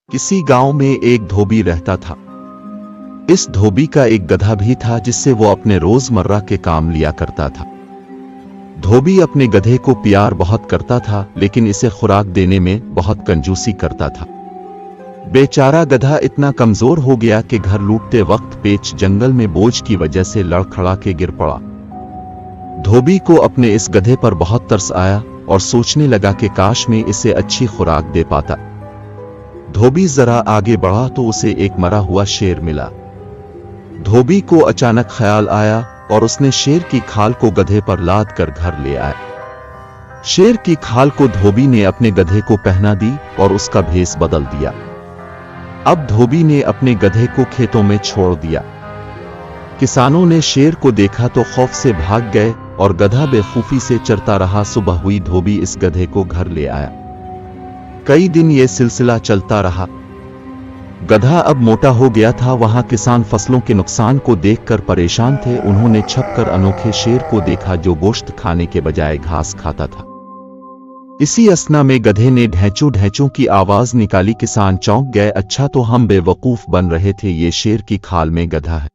किसी गांव में एक धोबी रहता था। इस धोबी का एक गधा भी था जिससे वो अपने रोजमर्रा के काम लिया करता था। धोबी अपने गधे को प्यार बहुत करता था, लेकिन इसे खुराक देने में बहुत कंजूसी करता था। बेचारा गधा इतना कमजोर हो गया कि घर लूटते वक्त पेच जंगल में बोझ की वजह से लड़खड़ा के गिर पड़ा। धोबी को अपने इस गधे पर बहुत तरस आया और सोचने लगा कि काश मैं इसे अच्छी खुराक दे पाता। धोबी जरा आगे बढ़ा तो उसे एक मरा हुआ शेर मिला। धोबी को अचानक ख्याल आया और उसने शेर की खाल को गधे पर लाद कर घर ले आया। शेर की खाल को धोबी ने अपने गधे को पहना दी और उसका भेष बदल दिया। अब धोबी ने अपने गधे को खेतों में छोड़ दिया। किसानों ने शेर को देखा तो खौफ से भाग गए और गधा बेखूफी से चरता रहा। सुबह हुई, धोबी इस गधे को घर ले आया। कई दिन ये सिलसिला चलता रहा। गधा अब मोटा हो गया था। वहां किसान फसलों के नुकसान को देखकर परेशान थे। उन्होंने छपकर अनोखे शेर को देखा जो गोश्त खाने के बजाय घास खाता था। इसी असना में गधे ने ढैंचू ढैंचू की आवाज निकाली। किसान चौंक गए। अच्छा, तो हम बेवकूफ बन रहे थे, ये शेर की खाल में गधा है।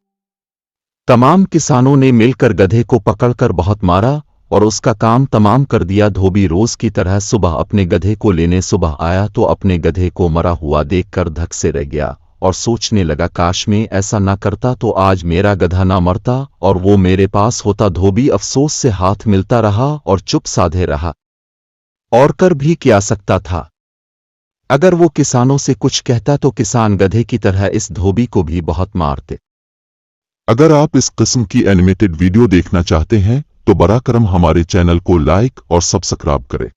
तमाम किसानों ने मिलकर गधे को पकड़कर बहुत मारा और उसका काम तमाम कर दिया। धोबी रोज की तरह सुबह अपने गधे को लेने सुबह आया तो अपने गधे को मरा हुआ देखकर धक से रह गया और सोचने लगा, काश मैं ऐसा ना करता तो आज मेरा गधा ना मरता और वो मेरे पास होता। धोबी अफसोस से हाथ मिलता रहा और चुप साधे रहा। और कर भी क्या सकता था? अगर वो किसानों से कुछ कहता तो किसान गधे की तरह इस धोबी को भी बहुत मारते। अगर आप इस किस्म की एनिमेटेड वीडियो देखना चाहते हैं तो बराकरम हमारे चैनल को लाइक और सब्सक्राइब करें।